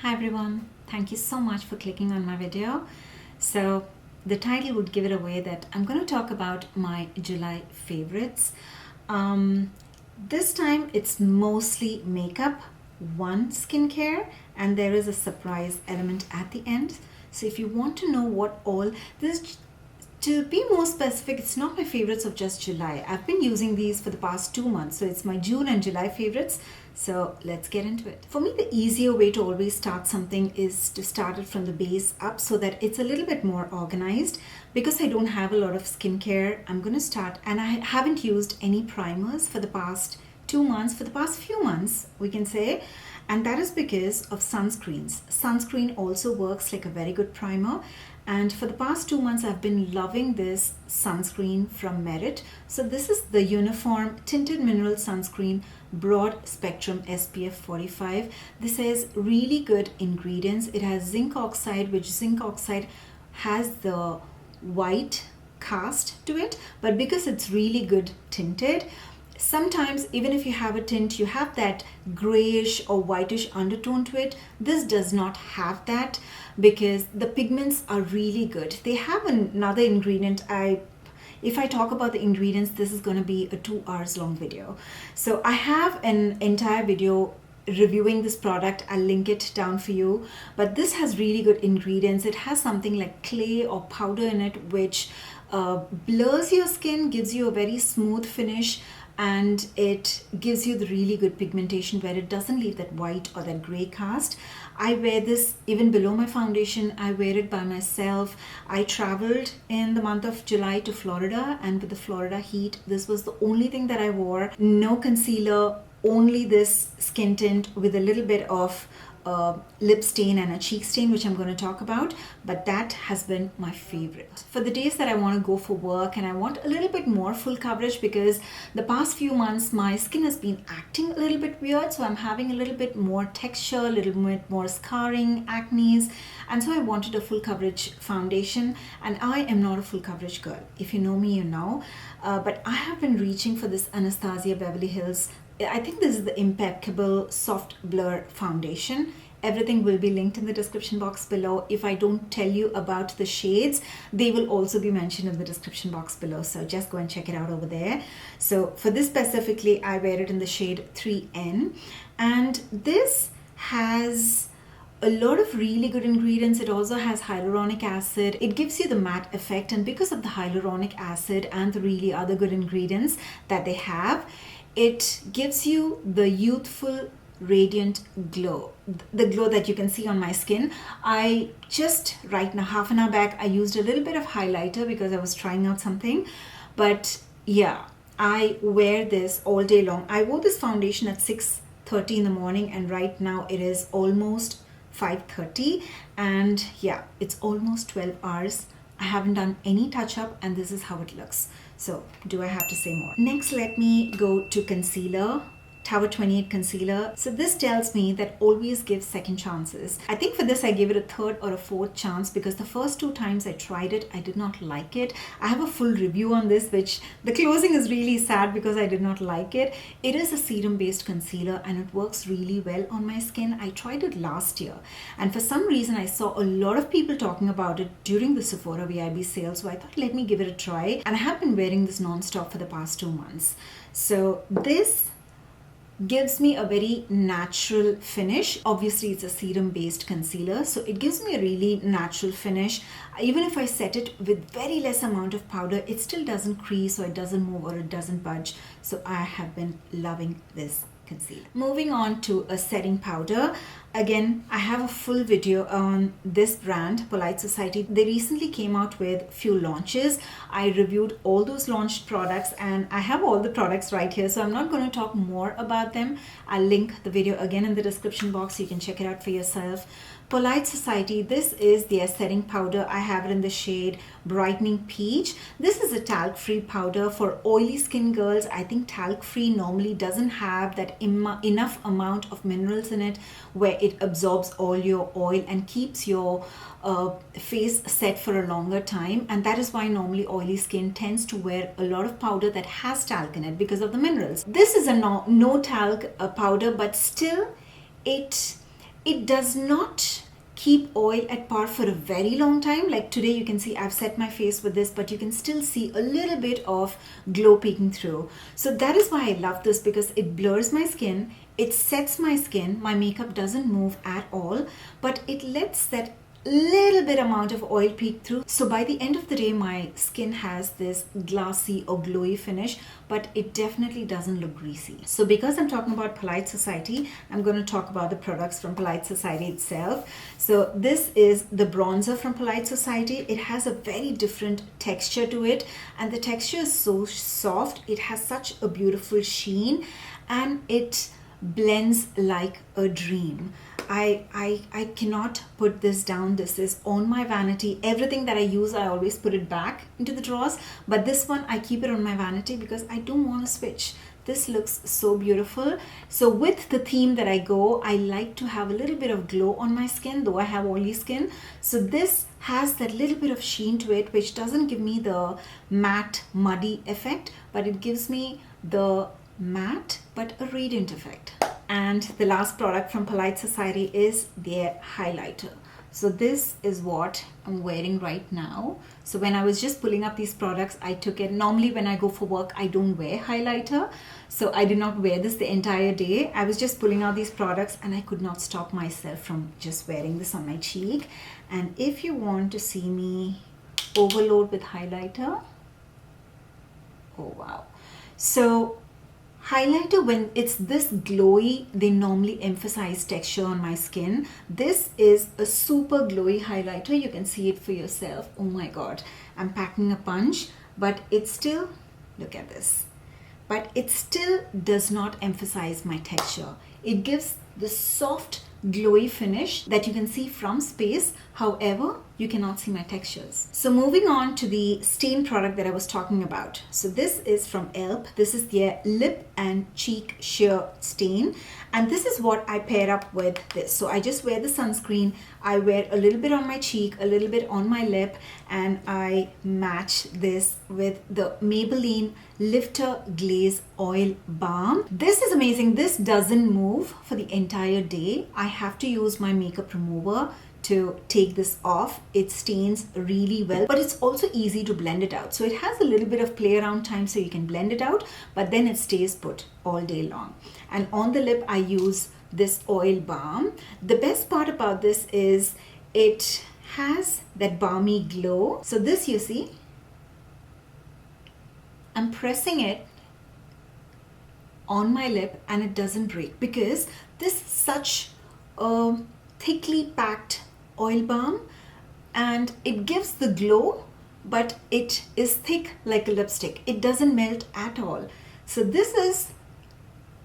Hi everyone, thank you so much for clicking on my video. So the title would give it away that I'm going to talk about my July favorites. This time it's mostly makeup, one skincare, and there is a surprise element at the end. So if you want to know what all this, to be more specific, it's not my favorites of just July. I've been using these for the past 2 months, so it's my June and July favorites. So let's get into it. For me, the easier way to always start something is to start it from the base up so that it's a little bit more organized. Because I don't have a lot of skincare, I'm going to start, and I haven't used any primers for the past 2 months, for the past few months, we can say. And that is because of sunscreens. Sunscreen also works like a very good primer. And for the past 2 months, I've been loving this sunscreen from Merit. So this is the Uniform Tinted Mineral Sunscreen Broad Spectrum SPF 45. This has really good ingredients. It has zinc oxide, which zinc oxide has the white cast to it. But because it's really good tinted, sometimes even if you have a tint, you have that grayish or whitish undertone to it. This does not have that because the pigments are really good. They have another ingredient. If I talk about the ingredients, this is going to be a 2 hours long video. So I have an entire video reviewing this product. I'll link it down for you. But this has really good ingredients. It has something like clay or powder in it, which blurs your skin, gives you a very smooth finish, and it gives you the really good pigmentation where it doesn't leave that white or that gray cast. I wear this even below my foundation. I wear it by myself. I traveled in the month of July to Florida, and with the Florida heat, this was the only thing that I wore. No concealer, only this skin tint with a little bit of lip stain and a cheek stain, which I'm going to talk about, but that has been my favorite. For the days that I want to go for work and I want a little bit more full coverage, because the past few months my skin has been acting a little bit weird, so I'm having a little bit more texture, a little bit more scarring, acne, and so I wanted a full coverage foundation, and I am not a full coverage girl. If you know me, you know, but I have been reaching for this Anastasia Beverly Hills. I think this is the Impeccable Soft Blur Foundation. Everything will be linked in the description box below. If I don't tell you about the shades, they will also be mentioned in the description box below. So just go and check it out over there. So for this specifically, I wear it in the shade 3N. And this has a lot of really good ingredients. It also has hyaluronic acid. It gives you the matte effect. And because of the hyaluronic acid and the really other good ingredients that they have, it gives you the youthful, radiant glow, the glow that you can see on my skin. I just right now, half an hour back, I used a little bit of highlighter because I was trying out something. But yeah, I wear this all day long. I wore this foundation at 6:30 in the morning, and right now it is almost 5:30, and yeah, it's almost 12 hours. I haven't done any touch up, and this is how it looks. So do I have to say more? Next, let me go to concealer. Tower 28 concealer. So this tells me that always give second chances. I think for this I gave it a third or a fourth chance because the first 2 times I tried it, I did not like it. I have a full review on this, which the closing is really sad because I did not like it. It is a serum based concealer and it works really well on my skin. I tried it last year, and for some reason I saw a lot of people talking about it during the Sephora VIB sale, so I thought let me give it a try, and I have been wearing this non-stop for the past 2 months. So this gives me a very natural finish. Obviously it's a serum based concealer, so it gives me a really natural finish. Even if I set it with very less amount of powder, it still doesn't crease or it doesn't move or it doesn't budge. So I have been loving this concealer. Moving on to a setting powder. Again, I have a full video on this brand, Polite Society. They recently came out with few launches. I reviewed all those launched products and I have all the products right here, so I'm not going to talk more about them. I'll link the video again in the description box so you can check it out for yourself. Polite Society, this is their setting powder. I have it in the shade Brightening Peach. This is a talc-free powder for oily skin girls. I think talc-free normally doesn't have that enough amount of minerals in it where it absorbs all your oil and keeps your face set for a longer time, and that is why normally oily skin tends to wear a lot of powder that has talc in it because of the minerals. This is a no talc powder, but still it It does not keep oil at par for a very long time. Like today you can see I've set my face with this, but you can still see a little bit of glow peeking through. So that is why I love this, because it blurs my skin, it sets my skin, my makeup doesn't move at all, but it lets that little bit amount of oil peek through. So by the end of the day, my skin has this glassy or glowy finish, but it definitely doesn't look greasy. So because I'm talking about Polite Society, I'm going to talk about the products from Polite Society itself. So this is the bronzer from Polite Society. It has a very different texture to it, and the texture is so soft. It has such a beautiful sheen, and it blends like a dream. I cannot put this down. This is on my vanity. Everything that I use, I always put it back into the drawers, but this one I keep it on my vanity because I don't want to switch. This looks so beautiful. So with the theme that I go, I like to have a little bit of glow on my skin, though I have oily skin. So this has that little bit of sheen to it, which doesn't give me the matte muddy effect, but it gives me the matte but a radiant effect. And the last product from Polite Society is their highlighter. So this is what I'm wearing right now. So when I was just pulling up these products, I took it. Normally when I go for work, I don't wear highlighter. So I did not wear this the entire day. I was just pulling out these products and I could not stop myself from just wearing this on my cheek. And if you want to see me overload with highlighter, oh wow. So highlighter, when it's this glowy, they normally emphasize texture on my skin. This is a super glowy highlighter. You can see it for yourself. Oh my god, I'm packing a punch, but it still, look at this, but it still does not emphasize my texture. It gives the soft glowy finish that you can see from space. However, you cannot see my textures. So moving on to the stain product that I was talking about. So this is from ELP. This is their lip and cheek sheer stain, and this is what I pair up with this. So I just wear the sunscreen, I wear a little bit on my cheek, a little bit on my lip, and I match this with the Maybelline Lifter Glaze Oil Balm. This is amazing. This doesn't move for the entire day. I have to use my makeup remover to take this off. It stains really well, but it's also easy to blend it out. So it has a little bit of play around time, so you can blend it out, but then it stays put all day long. And on the lip, I use this oil balm. The best part about this is it has that balmy glow. So this, you see, I'm pressing it on my lip and it doesn't break, because this is such a thickly packed oil balm and it gives the glow, but it is thick like a lipstick. It doesn't melt at all. So this is,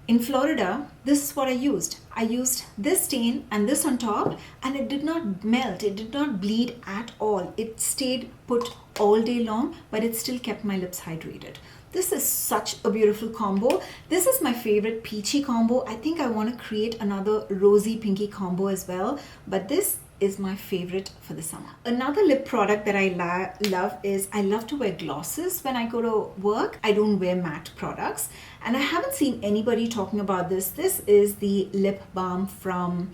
in Florida, this is what I used. I used this stain and this on top, and it did not melt. It did not bleed at all. It stayed put all day long, but it still kept my lips hydrated. This is such a beautiful combo. This is my favorite peachy combo. I think I want to create another rosy pinky combo as well, but this is my favorite for the summer. Another lip product that I love is I love to wear glosses when I go to work. I don't wear matte products, and I haven't seen anybody talking about this. This is the lip balm from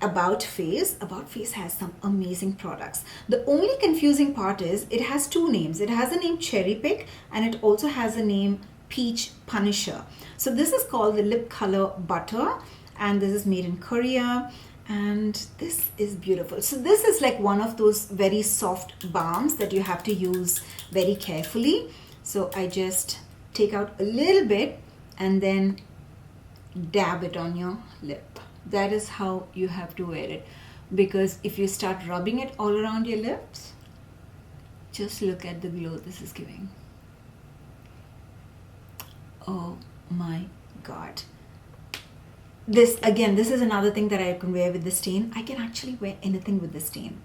About Face. About Face has some amazing products. The only confusing part is it has two names. It has a name Cherry Pick and it also has a name Peach Punisher. So this is called the Lip Color Butter, and this is made in Korea, and this is beautiful. So this is like one of those very soft balms that you have to use very carefully. So I just take out a little bit and then dab it on your lip. That is how you have to wear it, because if you start rubbing it all around your lips, just look at the glow this is giving. Oh my god. This again, this is another thing that I can wear with the stain. I can actually wear anything with the stain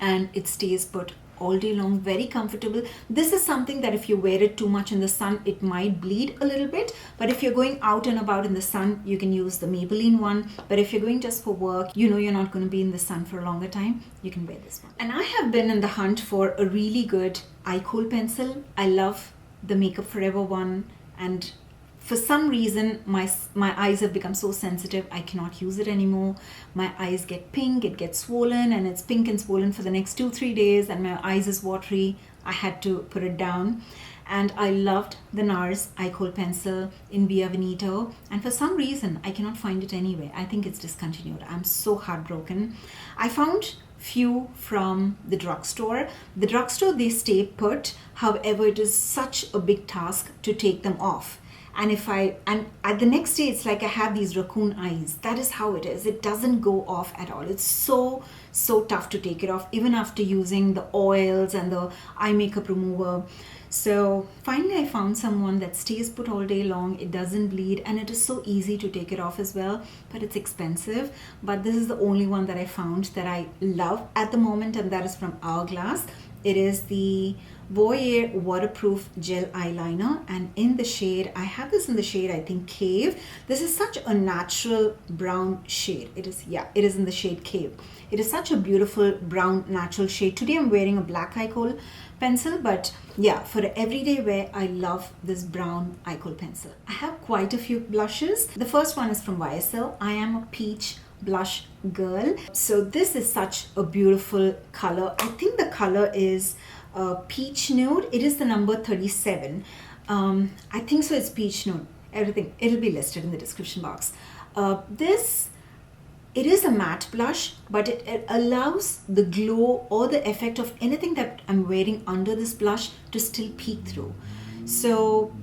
and it stays put all day long, very comfortable. This is something that if you wear it too much in the sun, it might bleed a little bit, but if you're going out and about in the sun, you can use the Maybelline one. But if you're going just for work, you know you're not going to be in the sun for a longer time, you can wear this one. And I have been in the hunt for a really good eye kohl pencil. I love the Makeup Forever one, and for some reason my eyes have become so sensitive, I cannot use it anymore. My eyes get pink, it gets swollen, and it's pink and swollen for the next 2-3 days, and my eyes is watery. I had to put it down. And I loved the NARS eye Kohl pencil in Via Veneto, and for some reason I cannot find it anywhere. I think it's discontinued. I'm so heartbroken. I found few from the drugstore. The drugstore, they stay put. However, it is such a big task to take them off. And at the next day, it's like I have these raccoon eyes. That is how it is. It doesn't go off at all. It's so tough to take it off, even after using the oils and the eye makeup remover. So finally I found someone that stays put all day long. It doesn't bleed, and it is so easy to take it off as well, but it's expensive. But this is the only one that I found that I love at the moment, and that is from Hourglass. It is the Voyeur waterproof gel eyeliner, and in the shade, I have this in the shade, I think, Cave. This is such a natural brown shade. It is in the shade Cave. It is such a beautiful brown natural shade. Today I'm wearing a black eye Kohl pencil, but yeah, for everyday wear, I love this brown eye Kohl pencil. I have quite a few blushes. The first one is from YSL. I am a peach blush girl. So this is such a beautiful color. I think the color is peach nude. It is the number 37. I think so. It's peach nude. Everything, it'll be listed in the description box. It is a matte blush, but it allows the glow or the effect of anything that I'm wearing under this blush to still peek through. So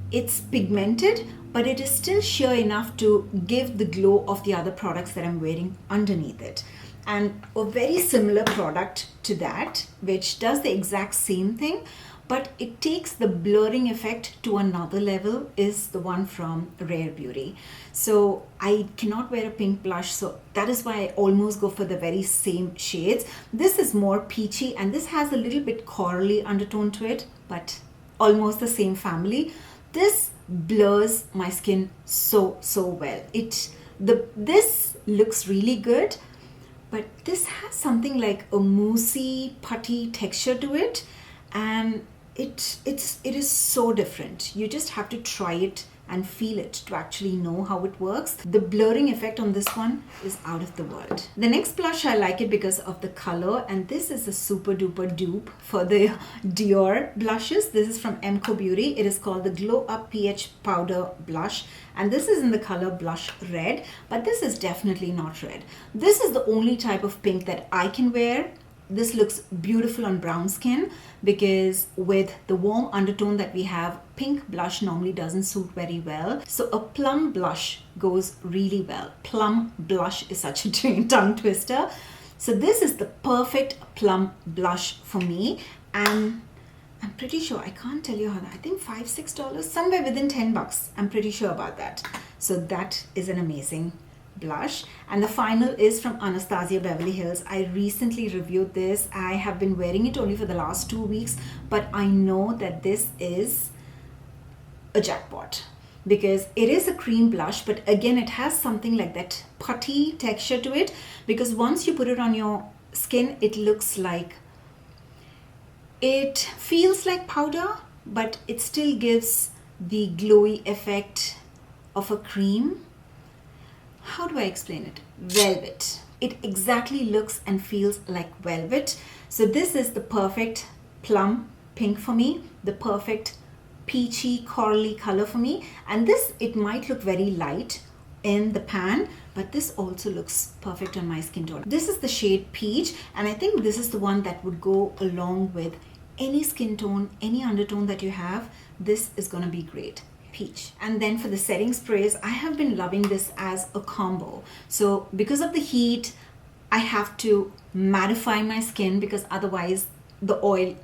it's pigmented, but it is still sheer enough to give the glow of the other products that I'm wearing underneath it. And a very similar product to that, which does the exact same thing, but it takes the blurring effect to another level, is the one from Rare Beauty. So I cannot wear a pink blush, so that is why I almost go for the very same shades. This is more peachy, and this has a little bit corally undertone to it, but almost the same family. This blurs my skin so well. This looks really good, but this has something like a moussey putty texture to it, and it is so different. You just have to try it and feel it to actually know how it works. The blurring effect on this one is out of the world. The next blush, I like it because of the color, and this is a super duper dupe for the Dior blushes. This is from MCO Beauty. It is called the Glow Up PH Powder Blush, and this is in the color Blush Red, but this is definitely not red. This is the only type of pink that I can wear. This looks beautiful on brown skin, because with the warm undertone that we have, pink blush normally doesn't suit very well. So a plum blush goes really well. Plum blush is such a tongue twister. So this is the perfect plum blush for me, and I'm pretty sure, I can't tell you how, I think $5-6, somewhere within 10 bucks. I'm pretty sure about that. So that is an amazing blush. And the final is from Anastasia Beverly Hills. I recently reviewed this. I have been wearing it only for the last 2 weeks, but I know that this is a jackpot, because it is a cream blush, but again it has something like that putty texture to it, because once you put it on your skin, it looks like, it feels like powder, but it still gives the glowy effect of a cream. How do I explain it? Velvet. It exactly looks and feels like velvet. So this is the perfect plum pink for me, the perfect peachy corally color for me. And this, it might look very light in the pan, but this also looks perfect on my skin tone. This is the shade Peach, and I think this is the one that would go along with any skin tone, any undertone that you have. This is gonna be great. Peach. And then for the setting sprays, I have been loving this as a combo. So because of the heat, I have to mattify my skin, because otherwise the oil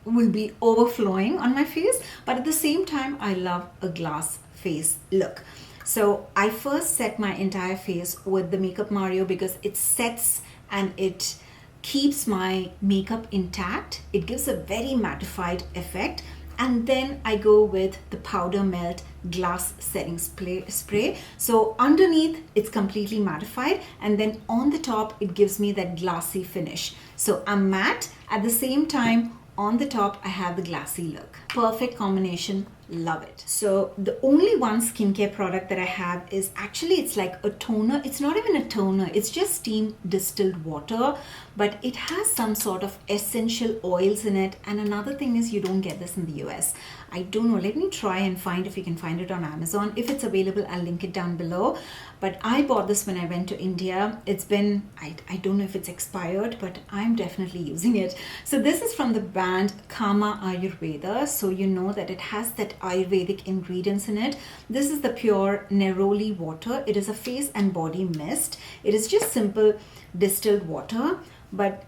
will be overflowing on my face. But at the same time, I love a glass face look. So I first set my entire face with the Makeup Mario, because it sets and it keeps my makeup intact. It gives a very mattified effect. And then I go with the Powder Melt Glass Setting Spray. So underneath, it's completely mattified, and then on the top, it gives me that glassy finish. So I'm matte. At the same time, on the top, I have the glassy look. Perfect combination love it. So the only one skincare product that I have is actually, it's like a toner. It's not even a toner, it's just steam distilled water, but it has some sort of essential oils in it. And another thing is, you don't get this in the US. I don't know, let me try and find if you can find it on Amazon. If it's available, I'll link it down below. But I bought this when I went to India. It's been, I don't know if it's expired, but I'm definitely using it. So this is from the brand Kama Ayurveda. So you know that it has that Ayurvedic ingredients in it. This is the pure Neroli water. It is a face and body mist. It is just simple distilled water, but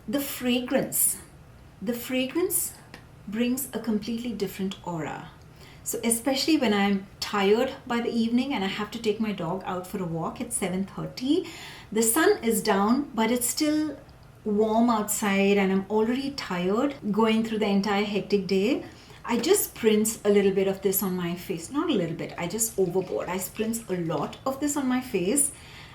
the fragrance brings a completely different aura. So especially when I'm tired by the evening and I have to take my dog out for a walk at 7:30, the sun is down, but it's still warm outside and I'm already tired going through the entire hectic day. I just spritz a little bit of this on my face. Not a little bit, I just overboard. I spritz a lot of this on my face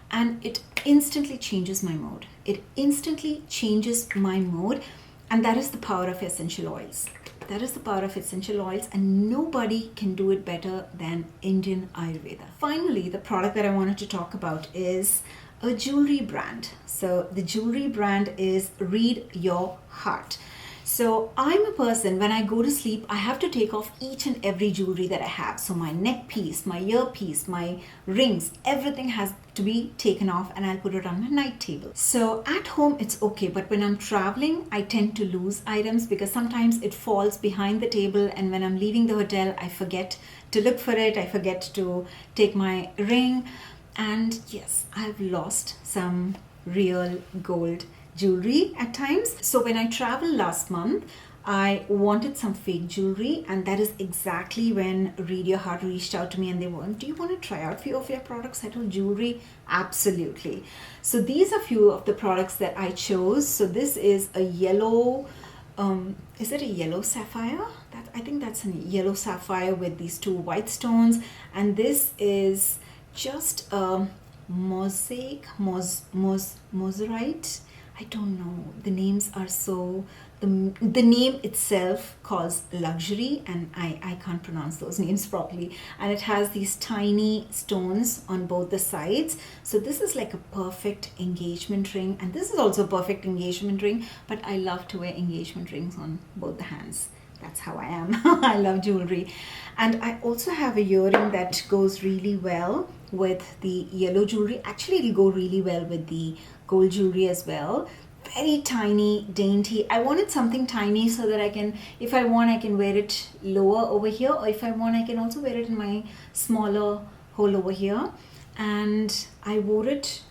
and it instantly changes my mood. It instantly changes my mood, and that is the power of essential oils. That is the power of essential oils, and nobody can do it better than Indian Ayurveda. Finally, the product that I wanted to talk about is a jewelry brand. So the jewelry brand is Read Your Heart. So I'm a person, when I go to sleep, I have to take off each and every jewelry that I have. So my neck piece, my earpiece, my rings, everything has to be taken off and I'll put it on my night table. So at home it's okay, but when I'm traveling, I tend to lose items because sometimes it falls behind the table, and when I'm leaving the hotel, I forget to look for it. I forget to take my ring, and yes, I've lost some real gold jewelry at times. So when I traveled last month, I wanted some fake jewelry, and that is exactly when Read Your Heart reached out to me and they went, do you want to try out a few of your products? I told, jewelry? Absolutely. So these are few of the products that I chose. So this is a yellow, is it a yellow sapphire? I think that's a yellow sapphire with these two white stones, and this is just a moissanite. I don't know, the names are so, the name itself calls luxury, and I can't pronounce those names properly, and it has these tiny stones on both the sides. So this is like a perfect engagement ring, and this is also a perfect engagement ring, but I love to wear engagement rings on both the hands. That's how I am. I love jewelry. And I also have a earring that goes really well with the yellow jewelry. Actually, it'll go really well with the gold jewelry as well. Very tiny, dainty. I wanted something tiny so that I can, if I want, I can wear it lower over here, or if I want, I can also wear it in my smaller hole over here. And I wore it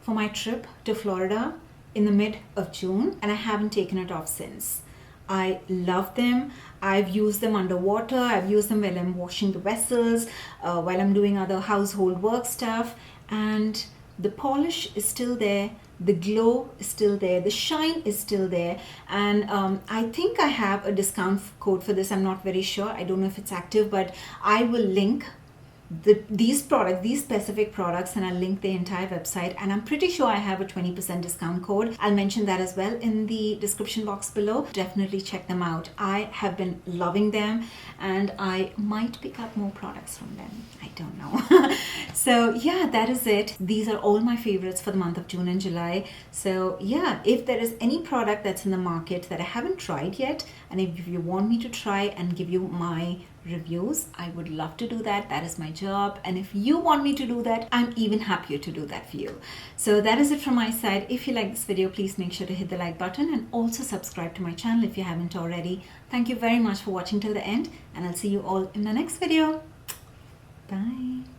for my trip to Florida in the mid of June, and I haven't taken it off since. I love them. I've used them underwater. I've used them while I'm washing the vessels, while I'm doing other household work stuff, and the polish is still there. The glow is still there. The shine is still there. And I think I have a discount code for this. I'm not very sure. I don't know if it's active, but I will link these specific products, and I'll link the entire website, and I'm pretty sure I have a 20% discount code. I'll mention that as well in the description box below. Definitely check them out. I have been loving them, and I might pick up more products from them. I don't know. So yeah, that is it. These are all my favorites for the month of June and July. So yeah, if there is any product that's in the market that I haven't tried yet, and if you want me to try and give you my reviews, I would love to do that. That is my job, and if you want me to do that, I'm even happier to do that for you. So that is it from my side. If you like this video, please make sure to hit the like button and also subscribe to my channel if you haven't already. Thank you very much for watching till the end, and I'll see you all in the next video. Bye.